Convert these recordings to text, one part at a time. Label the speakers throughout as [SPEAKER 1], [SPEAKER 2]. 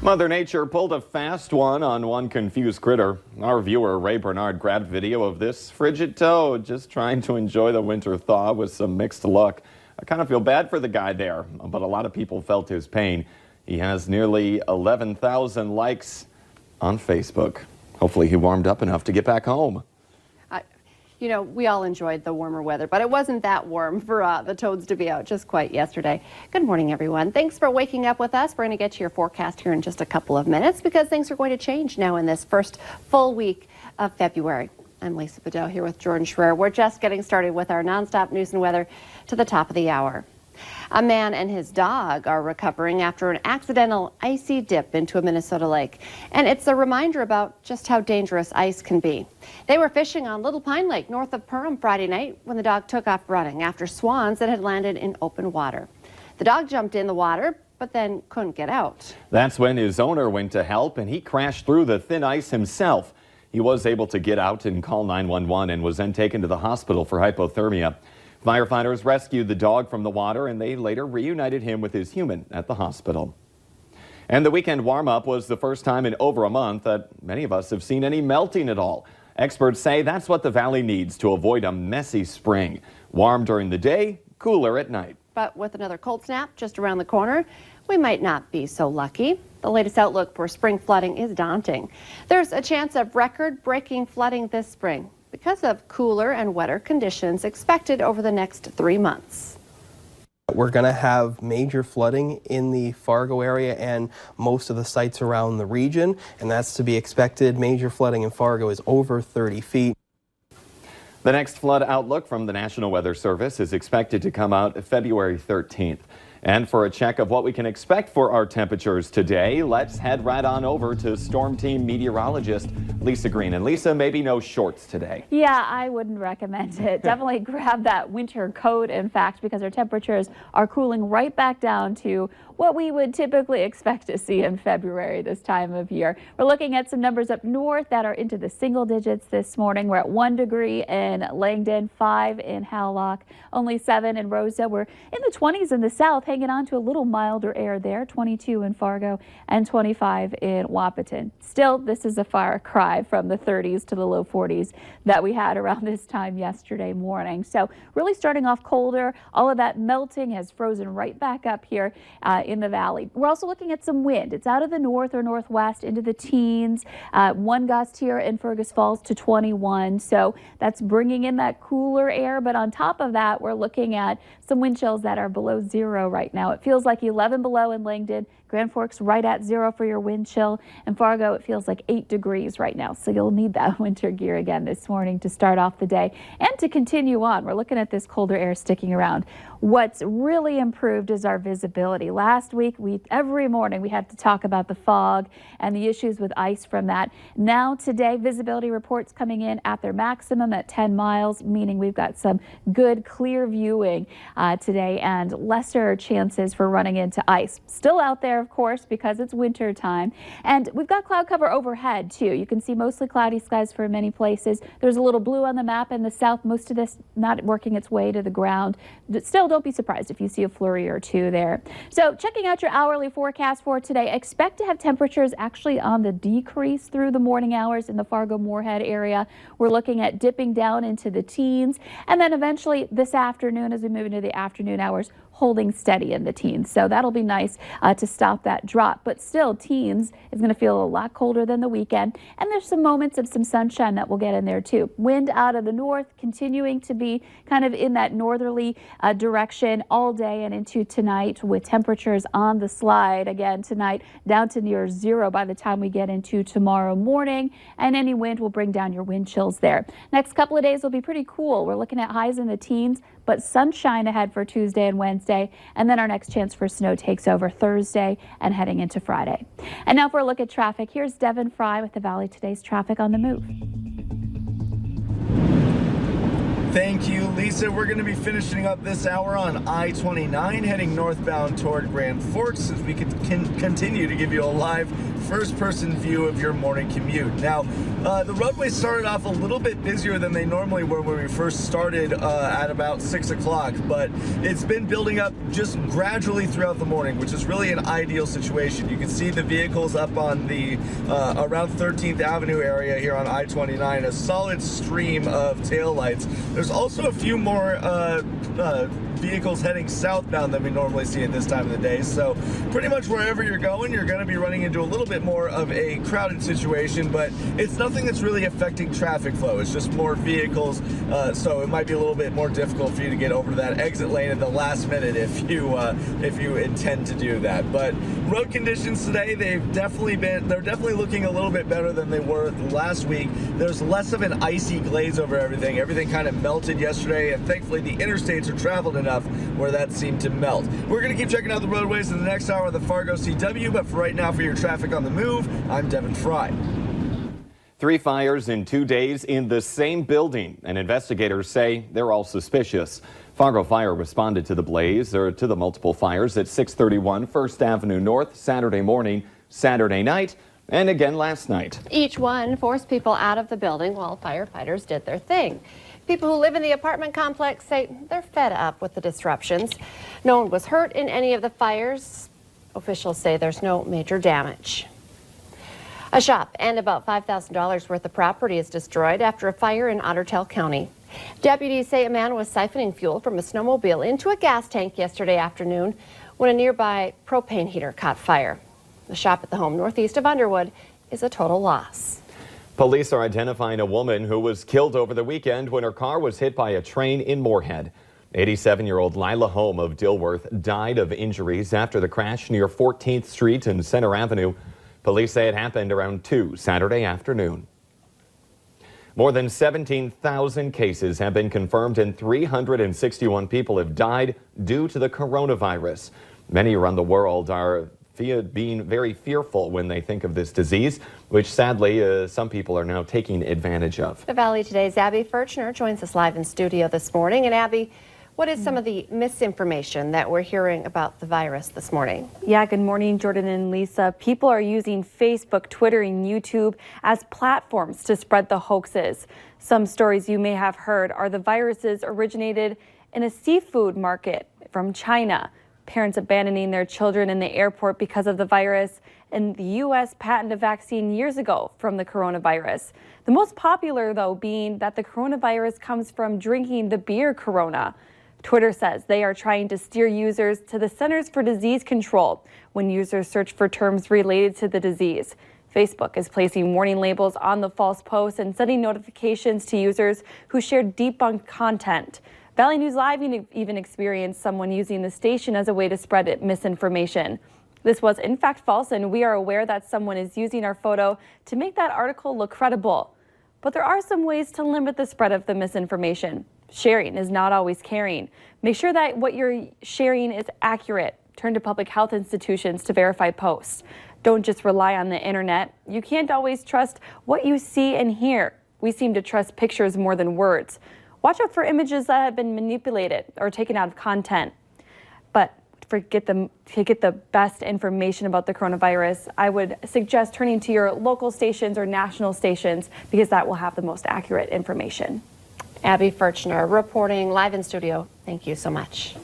[SPEAKER 1] Mother Nature pulled a fast one on one confused critter. Our viewer Ray Bernard grabbed video of this frigid toad just trying to enjoy the winter thaw with some mixed luck. I kind of feel bad for the guy there, but a lot of people felt his pain. He has nearly 11,000 likes on Facebook. Hopefully he warmed up enough to get back home.
[SPEAKER 2] You know, we all enjoyed the warmer weather, but it wasn't that warm for the toads to be out just quite yesterday. Good morning, everyone. Thanks for waking up with us. We're going to get to your forecast here in just a couple of minutes because things are going to change now in this first full week of February. I'm Lisa Bedell here with Jordan Schreier. We're just getting started with our nonstop news and weather to the top of the hour. A man and his dog are recovering after an accidental icy dip into a Minnesota lake. And it's a reminder about just how dangerous ice can be. They were fishing on Little Pine Lake north of Perham Friday night when the dog took off running after swans that had landed in open water. The dog jumped in the water, but then couldn't get out.
[SPEAKER 1] That's when his owner went to help and he crashed through the thin ice himself. He was able to get out and call 911 and was then taken to the hospital for hypothermia. Firefighters rescued the dog from the water and they later reunited him with his human at the hospital. And the weekend warm-up was the first time in over a month that many of us have seen any melting at all. Experts say that's what the valley needs to avoid a messy spring. Warm during the day, cooler at night.
[SPEAKER 2] But with another cold snap just around the corner, we might not be so lucky. The latest outlook for spring flooding is daunting. There's a chance of record-breaking flooding this spring because of cooler and wetter conditions expected over the next 3 months.
[SPEAKER 3] We're going to have major flooding in the Fargo area and most of the sites around the region, and that's to be expected. Major flooding in Fargo is over 30 feet.
[SPEAKER 1] The next flood outlook from the National Weather Service is expected to come out February 13th. And for a check of what we can expect for our temperatures today, let's head right on over to Storm Team meteorologist Lisa Green. And Lisa, maybe no shorts today.
[SPEAKER 4] Yeah, I wouldn't recommend it. Definitely grab that winter coat, in fact, because our temperatures are cooling right back down to what we would typically expect to see in February this time of year. We're looking at some numbers up north that are into the single digits this morning. We're at 1 degree in Langdon, 5 in Howlock, only 7 in Rosa. We're in the 20s in the south, hanging on to a little milder air there, 22 in Fargo and 25 in Wahpeton. Still, this is a far cry from the 30s to the low 40s that we had around this time yesterday morning. So really starting off colder. All of that melting has frozen right back up here in the valley. We're also looking at some wind. It's out of the north or northwest into the teens. 1 gust here in Fergus Falls to 21. So that's bringing in that cooler air. But on top of that, we're looking at some wind chills that are below 0 right now. It feels like 11 below in Langdon. Grand Forks right at 0 for your wind chill. In Fargo, it feels like 8 degrees right now. So you'll need that winter gear again this morning to start off the day and to continue on. We're looking at this colder air sticking around. What's really improved is our visibility. Last week, every morning we had to talk about the fog and the issues with ice from that. Now today, visibility reports coming in at their maximum at 10 miles, meaning we've got some good clear viewing today and lesser chances for running into ice. Still out there, of course, because it's winter time. And we've got cloud cover overhead too. You can see mostly cloudy skies for many places. There's a little blue on the map in the south, most of this not working its way to the ground. But still, don't be surprised if you see a flurry or two there. So checking out your hourly forecast for today, expect to have temperatures actually on the decrease through the morning hours in the Fargo-Moorhead area. We're looking at dipping down into the teens, and then eventually this afternoon, as we move into the afternoon hours, holding steady in the teens. So that'll be nice to stop that drop. But still, teens is going to feel a lot colder than the weekend. And there's some moments of some sunshine that we'll get in there too. Wind out of the north continuing to be kind of in that northerly direction all day and into tonight, with temperatures on the slide again tonight down to near 0 by the time we get into tomorrow morning. And any wind will bring down your wind chills there. Next couple of days will be pretty cool. We're looking at highs in the teens, but sunshine ahead for Tuesday and Wednesday. And then our next chance for snow takes over Thursday and heading into Friday. And now for a look at traffic, here's Devin Fry with the Valley Today's traffic on the move.
[SPEAKER 5] Thank you, Lisa. We're going to be finishing up this hour on I-29, heading northbound toward Grand Forks as we can continue to give you a live first-person view of your morning commute. Now, the roadways started off a little bit busier than they normally were when we first started at about 6 o'clock, but it's been building up just gradually throughout the morning, which is really an ideal situation. You can see the vehicles up on the around 13th Avenue area here on I-29, a solid stream of taillights. There's also a few more vehicles heading southbound than we normally see at this time of the day. So pretty much wherever you're going to be running into a little bit more of a crowded situation, but it's nothing that's really affecting traffic flow. It's just more vehicles, so it might be a little bit more difficult for you to get over to that exit lane at the last minute if you intend to do that. But road conditions today, they're definitely looking a little bit better than they were last week. There's less of an icy glaze over everything. Everything kind of melted yesterday, and thankfully the interstates are traveled enough where that seemed to melt. We're going to keep checking out the roadways in the next hour of the Fargo CW, but for right now, for your traffic on the move, I'm Devin Fry.
[SPEAKER 1] 3 fires in 2 days in the same building, and investigators say they're all suspicious. Fargo Fire responded to the multiple fires at 631 First Avenue North Saturday morning, Saturday night, and again last night.
[SPEAKER 2] Each one forced people out of the building while firefighters did their thing. People who live in the apartment complex say they're fed up with the disruptions. No one was hurt in any of the fires. Officials say there's no major damage. A shop and about $5,000 worth of property is destroyed after a fire in Otter Tail County. Deputies say a man was siphoning fuel from a snowmobile into a gas tank yesterday afternoon when a nearby propane heater caught fire. The shop at the home northeast of Underwood is a total loss.
[SPEAKER 1] Police are identifying a woman who was killed over the weekend when her car was hit by a train in Moorhead. 87-year-old Lila Home of Dilworth died of injuries after the crash near 14th Street and Center Avenue. Police say it happened around 2 Saturday afternoon. More than 17,000 cases have been confirmed and 361 people have died due to the coronavirus. Many around the world are being very fearful when they think of this disease, which sadly some people are now taking advantage of.
[SPEAKER 2] The Valley Today's Abby Furchner joins us live in studio this morning. And Abby, what is some of the misinformation that we're hearing about the virus this morning?
[SPEAKER 6] Yeah, good morning, Jordan and Lisa. People are using Facebook, Twitter, and YouTube as platforms to spread the hoaxes. Some stories you may have heard are the viruses originated in a seafood market from China, parents abandoning their children in the airport because of the virus, and the U.S. patented a vaccine years ago from the coronavirus. The most popular, though, being that the coronavirus comes from drinking the beer Corona. Twitter says they are trying to steer users to the Centers for Disease Control when users search for terms related to the disease. Facebook is placing warning labels on the false posts and sending notifications to users who share debunked content. Valley News Live even experienced someone using the station as a way to spread misinformation. This was in fact false, and we are aware that someone is using our photo to make that article look credible. But there are some ways to limit the spread of the misinformation. Sharing is not always caring. Make sure that what you're sharing is accurate. Turn to public health institutions to verify posts. Don't just rely on the internet. You can't always trust what you see and hear. We seem to trust pictures more than words. Watch out for images that have been manipulated or taken out of content. But to get the best information about the coronavirus, I would suggest turning to your local stations or national stations because that will have the most accurate information.
[SPEAKER 2] Abby Furchner reporting live in studio. Thank you so much.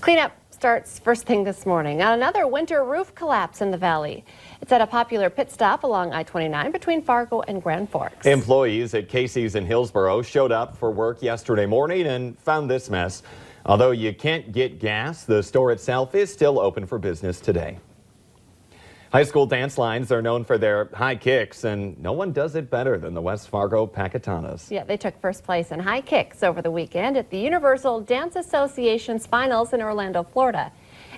[SPEAKER 2] Cleanup starts first thing this morning on another winter roof collapse in the valley. It's at a popular pit stop along I-29 between Fargo and Grand Forks.
[SPEAKER 1] Employees at Casey's in Hillsboro showed up for work yesterday morning and found this mess. Although you can't get gas, the store itself is still open for business today. High school dance lines are known for their high kicks, and no one does it better than the West Fargo Pacatanas.
[SPEAKER 2] Yeah, they took first place in high kicks over the weekend at the Universal Dance Association's finals in Orlando, Florida.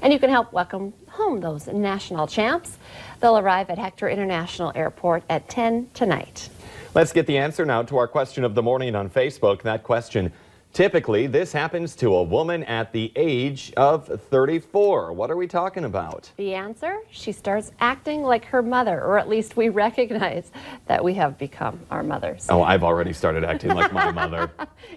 [SPEAKER 2] And you can help welcome home those national champs. They'll arrive at Hector International Airport at 10 tonight.
[SPEAKER 1] Let's get the answer now to our question of the morning on Facebook. That question, Typically, this happens to a woman at the age of 34. What are we talking about?
[SPEAKER 2] The answer? She starts acting like her mother, or at least we recognize that we have become our mothers.
[SPEAKER 1] Oh, I've already started acting like my mother.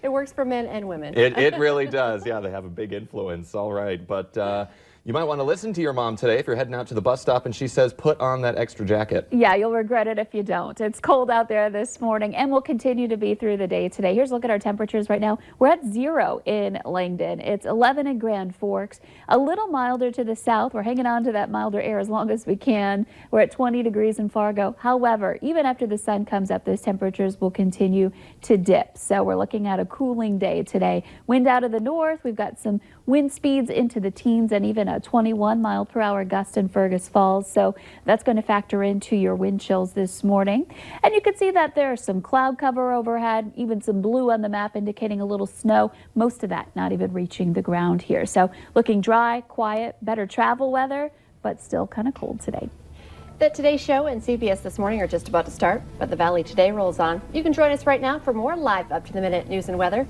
[SPEAKER 2] It works for men and women.
[SPEAKER 1] It really does. Yeah, they have a big influence. All right. But you might want to listen to your mom today if you're heading out to the bus stop and she says, put on that extra jacket.
[SPEAKER 4] Yeah, you'll regret it if you don't. It's cold out there this morning and will continue to be through the day today. Here's a look at our temperatures right now. We're at 0 in Langdon. It's 11 in Grand Forks. A little milder to the south. We're hanging on to that milder air as long as we can. We're at 20 degrees in Fargo. However, even after the sun comes up, those temperatures will continue to dip. So we're looking at a cooling day today. Wind out of the north. We've got some wind speeds into the teens and even a 21-mile-per-hour gust in Fergus Falls. So that's going to factor into your wind chills this morning. And you can see that there's some cloud cover overhead, even some blue on the map indicating a little snow. Most of that not even reaching the ground here. So looking dry, quiet, better travel weather, but still kind of cold today.
[SPEAKER 2] The Today Show and CBS This Morning are just about to start, but the Valley Today rolls on. You can join us right now for more live up-to-the-minute news and weather on